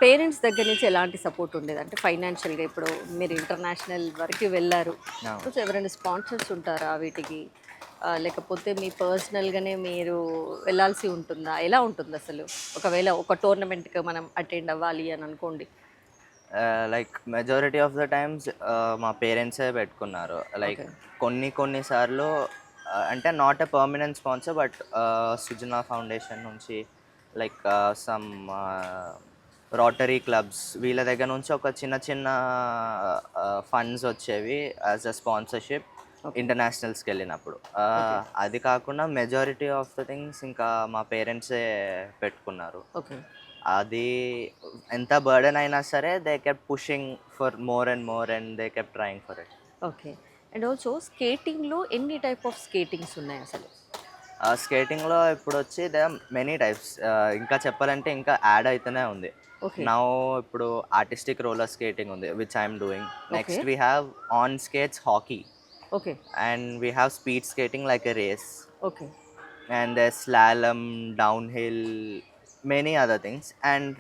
Parents దగ్గర నుంచి ఎలాంటి సపోర్ట్ ఉండేది? అంటే ఫైనాన్షియల్‌గా ఇప్పుడు మీరు ఇంటర్నేషనల్ వరకు వెళ్ళారు. అవును. సో, ఎవరైనా స్పాన్సర్స్ ఉంటారా వీటికి? లేకపోతే మీ పర్సనల్‌గానే మీరు వెళ్ళాల్సి ఉంటుందా? ఎలా ఉంటుందసలు? ఒకవేళ ఒక టోర్నమెంట్‌కి మనం అటెండ్ అవ్వాలి అని అనుకోండి. Like majority of the times మా పేరెంట్సే పెట్టుకున్నారు. Like okay. కొన్ని కొన్ని సార్లు అంటే not a permanent sponsor but Sujana foundation నుంచి లైక్ సమ్ రోటరీ క్లబ్స్ వీళ్ళ దగ్గర నుంచి ఒక చిన్న చిన్న ఫండ్స్ వచ్చేవి యాజ్ అ స్పాన్సర్షిప్ ఓకే. ఇంటర్నేషనల్స్కి వెళ్ళినప్పుడు. ఓకే. అది కాకుండా మెజారిటీ ఆఫ్ ద థింగ్స్ ఇంకా మా పేరెంట్సే పెట్టుకున్నారు. ఓకే. అది ఎంత బర్డెన్ అయినా సరే they kept pushing for more and more and they kept trying for it. Okay. And also స్కేటింగ్‌లో ఎన్ని టైప్ ఆఫ్ స్కేటింగ్స్ ఉన్నాయసలు? స్కేటింగ్‌లో ఇప్పుడొచ్చి దే ఆర్ మెనీ టైప్స్. ఇంకా చెప్పాలంటే ఇంకా యాడ్ అయితేనే ఉంది. ఓకే. నౌ ఇప్పుడు ఆర్టిస్టిక్ రోలర్ స్కేటింగ్ ఉంది which I am doing. Okay. Next we have on skates hockey okay. And we have speed skating like a race. Okay. And there's slalom, downhill, many other things. And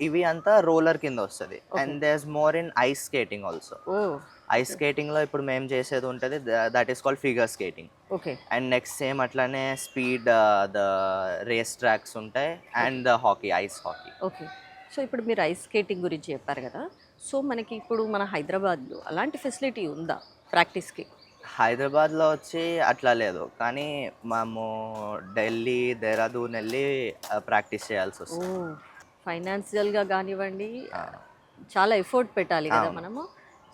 ఇవి అంతా roller కింద వస్తుంది. Okay. And there's more in ice skating also. Oh! Ice okay. స్కేటింగ్లో ఇప్పుడు మేము చేసేది ఉంటుంది that is called figure skating. Okay. And next same అట్లానే స్పీడ్ ద రేస్ ట్రాక్స్ ఉంటాయి okay. And the hockey ice hockey. Okay. So, ఇప్పుడు మీరు ice skating గురించి చెప్పారు గదా! సో, మనకి ఇప్పుడు మన హైదరాబాద్‌లో అలాంటి ఫెసిలిటీ ఉందా ప్రాక్టీస్‌కి? హైదరాబాద్లో వచ్చి అట్లా లేదు కానీ మేము ఢిల్లీ దేహ్రాదూన్ వెళ్ళి ప్రాక్టీస్ చేయాల్సి వస్తుంది. ఓహ్! ఫైనాన్షియల్‌గా గానివ్వండి, ఆ, చాలా ఎఫర్ట్ పెట్టాలి గదా అవును. మనము.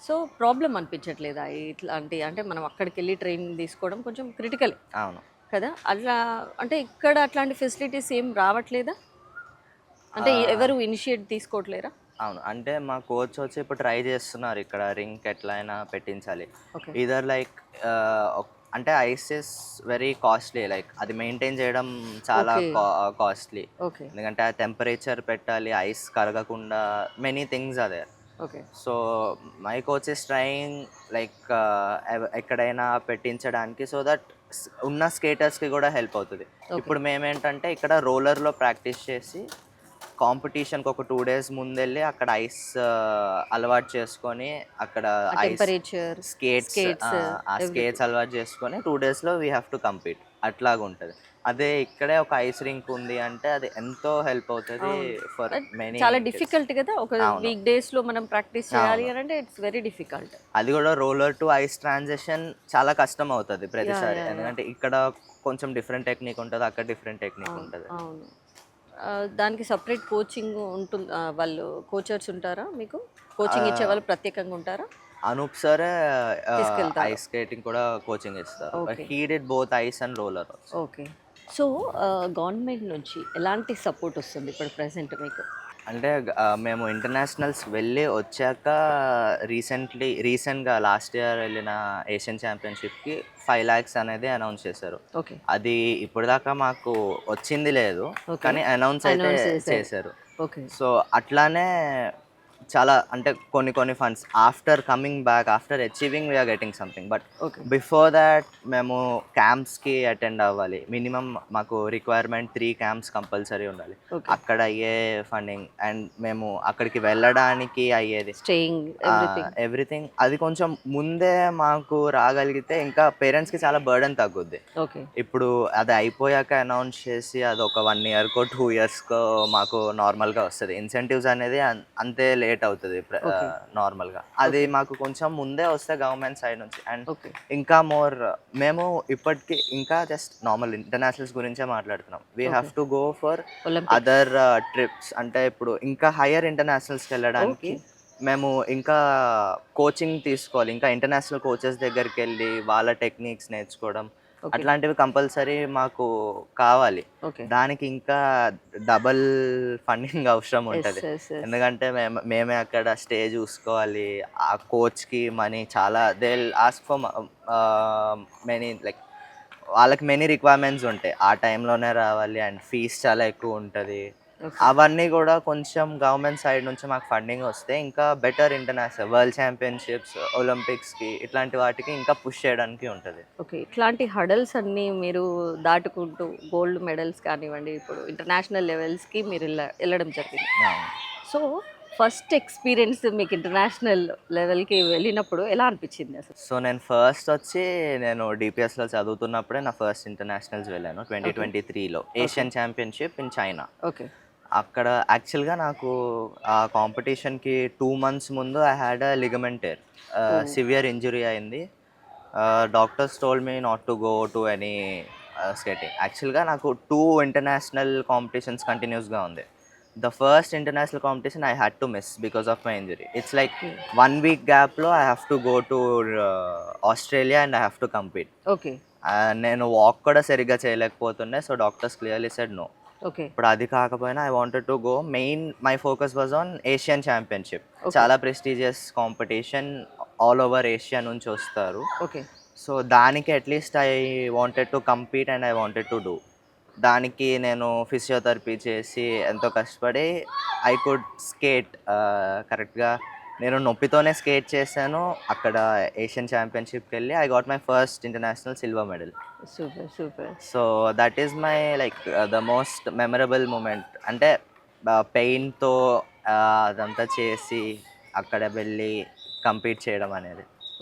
సో, ప్రాబ్లమ్ అనిపించట్లేదా? ఇట్లాంటి అంటే మనం అక్కడికెళ్ళి ట్రైనింగ్ తీసుకోవడం కొంచెం క్రిటికలే అవును. కదా! అట్లా అంటే ఇక్కడ అట్లాంటి ఫెసిలిటీస్ ఏం రావట్లేదా? అంటే ఆహ్, ఎవరు ఇనిషియేట్ తీసుకోవట్లేరా? అవును. అంటే మా కోచ్ వచ్చి ఇప్పుడు ట్రై చేస్తున్నారు ఇక్కడ రింగ్‌కి ఎట్లైనా పెట్టించాలి. ఓకే. ఈదర్ లైక్ అంటే ice is very costly. Like అది మెయింటైన్ చేయడం చాలా ఓకే. కాస్ట్‌లీ. ఓకే. ఎందుకంటే ఆ టెంపరేచర్ పెట్టాలి, ఐస్ కరగకుండా many things are there. Okay. So, my coach is trying like ఎక్కడైనా పెట్టించడానికి సో దట్ ఉన్న స్కేటర్స్‌కి కూడా హెల్ప్ అవుతది. ఓకే. ఇప్పుడు మేమేంటంటే ఇక్కడ రోలర్‌లో ప్రాక్టీస్ చేసి కాంపిటీషన్‌కి ఒక 2 డేస్ ముందెళ్ళి అక్కడ ఐస్ అలవాటు చేసుకొని, అక్కడ ఆ ఐస్ టెంపరేచర్, స్కేట్స్ స్కేట్స్ ఆ స్కేట్స్ ఎవ్రీథింగ్. అలవాటు చేసుకొని 2 డేస్‌లో వి హావ్ టు కంపీట్ అట్లాగుంటది. అదే ఇక్కడే ఒక ఐస్ రింక్ ఉంది అంటే అది ఎంతో హెల్ప్ అవుతది అవును. ఫర్ బట్ మెనీ చాలా కిడ్స్. డిఫికల్ట్ గదా! ఒక అవును. వీక్ డేస్‌లో మనం ప్రాక్టీస్ చేయాలి అవును. అనంటే ఇట్స్ వెరీ డిఫికల్ట్. అది గూడా రోలర్ టు ఐస్ ట్రాన్సిషన్ చాలా కష్టమవుతది యాహ్! ప్రతిసారి. యాహ్! యాహ్! ఎందుకంటే ఇక్కడ కొంచెం డిఫరెంట్ టెక్నిక్ ఉంటది. అక్కడ డిఫరెంట్ టెక్నిక్ అవును. ఉంటది. అవును. దానికి సెపరేట్ కోచింగ్ వాళ్ళు కోచర్స్ ఉంటారా మీకు? కోచింగ్ ఆహ్, ఇచ్చేవాళ్ళు ప్రత్యేకంగా ఉంటారా? అనూప్ సారే తీసుకెళ్తారు. ఐస్ స్కేటింగ్ కూడా కోచింగ్ ఇస్తారు. Okay. He did both eyes and roller also. Okay. So, government నుంచి ఎలాంటి సపోర్ట్ ఒస్తుంది ఇప్పుడు ప్రెజెంట్ మీకు? అంటే మేము ఇంటర్నేషనల్స్ వెళ్ళి వచ్చాక రీసెంట్‌గా లాస్ట్ ఇయర్ వెళ్ళిన ఏషియన్ ఛాంపియన్‌షిప్‌కి 5,00,000 అనేది అనౌన్స్ చేశారు. ఓకే. అది ఇప్పటిదాకా మాకు వచ్చింది లేదు. ఓకే. కానీ అనౌన్స్ అయితే అనౌన్స్ చేశారు. చేశారు. ఓకే. సో, అట్లానే చాలా అంటే కొన్ని కొన్ని funds after coming back after achieving we are getting something. But okay. Before that మేము క్యాంప్స్‌కి అటెండ్ అవ్వాలి. మినిమమ్ మాకు రిక్వైర్మెంట్ 3 క్యాంప్స్ కంపల్సరీ ఉండాలి. ఓకే. అక్కడ అయ్యే ఫండింగ్ అండ్ మేము అక్కడికి వెళ్ళడానికి అయ్యేది స్టేయింగ్ ఎవ్రీథింగ్. ఎవ్రీథింగ్ అది కొంచెం ముందే మాకు రాగలిగితే ఇంకా పేరెంట్స్‌కి చాలా బర్డెన్ తగ్గుద్ది. ఓకే. ఇప్పుడు అది అయిపోయాక అనౌన్స్ చేసి అదొక 1 ఇయర్‌కో, 2 ఇయర్స్‌కో మాకు నార్మల్‌గా వస్తది. ఇన్సెంటివ్స్ అనేది అంతే లేట్ అవుతది ఓకే. నార్మల్‌గా. అది ఓకే. మాకు కొంచెం ముందే వస్తే గవర్నమెంట్ సైడ్ నుంచి అండ్ ఓకే. ఇంకా మోర్ మేము ఇప్పటికి ఇంకా జస్ట్ నార్మల్ ఇంటర్నేషనల్స్ గురించే మాట్లాడుతున్నాం. We okay. Have to go for Olympics. Other trips అంటే ఇప్పుడు ఇంకా హైయర్ ఇంటర్నేషనల్స్‌కెళ్ళడానికి ఓకే. మేము ఇంకా కోచింగ్ తీసుకోవాలి. ఇంకా ఇంటర్నేషనల్ కోచెస్ దగ్గరికెళ్ళి వాళ్ళ టెక్నిక్స్ నేర్చుకోవడం. ఓకే. అట్లాంటివి కంపల్సరీ మాకు కావాలి. ఓకే. దానికి ఇంకా డబల్ ఫండింగ్ అవసరం యెస్. ఉంటది. యెస్. యెస్. ఎందుకంటే మేమే అక్కడ స్టే చూసుకోవాలి. ఆ కోచ్‌కి మనీ చాలా they will ask for many like వాళ్ళకి మెనీ రిక్వైర్మెంట్స్ ఉంటాయి. ఆ టైంలోనే రావాలి అండ్ ఫీస్ చాలా ఎక్కువుంటది. ఓకే. అవన్నీ గూడా కొంచెం గవర్నమెంట్ సైడ్ నుంచి మాకు ఫండింగ్ వస్తే ఇంకా బెటర్ ఇంటర్నేషనల్ వరల్డ్ ఛాంపియన్‌షిప్స్, ఒలింపిక్స్‌కి ఇట్లాంటి వాటికి ఇంకా పుష్ చేయడానికి ఉంటది. ఓకే. ఇట్లాంటి హడల్స్ అన్నీ మీరు దాటుకుంటూ గోల్డ్ మెడల్స్ కానివ్వండి, ఇప్పుడు ఇంటర్నేషనల్ లెవెల్స్‌కి మీరు ఎళ్ళడం జరిగింది. అవును. సో ఫస్ట్ ఎక్స్పీరియన్స్ మీకు ఇంటర్నేషనల్ లెవెల్కి వెళ్ళినప్పుడు ఎలా అనిపించింది అసలు? సో నేను ఫస్ట్ వచ్చి నేను డిపిఎస్లో చదువుతున్నప్పుడే నా ఫస్ట్ ఇంటర్నేషనల్స్ వెళ్ళాను 2023లో Asian championship in China. Okay. అక్కడ యాక్చువల్గా నాకు ఆ కాంపిటీషన్కి 2 months ముందు I had a ligament tear, severe injury అయింది. Doctors told me not to go to any skating. యాక్చువల్గా నాకు 2 ఇంటర్నేషనల్ కాంపిటీషన్స్ కంటిన్యూస్గా ఉంది. The first international competition I had to miss because of my injury. It's like 1 week గ్యాప్లో I have to go to Australia and I have to compete. Okay. నేను walk కూడా సరిగ్గా చేయలేకపోతుండే. So doctors clearly said no. Okay. ఇప్పుడు అది కాకపోయినా I wanted to go. Main my focus was on Asian championship. Okay. చాలా prestigious competition, all over Asia నుంచి వస్తారు. ఓకే. సో దానికి at least I wanted to compete and I wanted to do. దానికి నేను physiotherapy చేసి ఎంతో కష్టపడి ఐ కుడ్ స్కేట్ కరెక్ట్గా. నేను నొప్పితోనే స్కేట్ చేశాను. అక్కడ ఏషియన్ ఛాంపియన్షిప్కి వెళ్ళి I got my first international silver medal. Super, super. So that is my like the most memorable moment. అంటే పెయిన్తో అదంతా చేసి అక్కడ వెళ్ళి కంపీట్ చేయడం అనేది.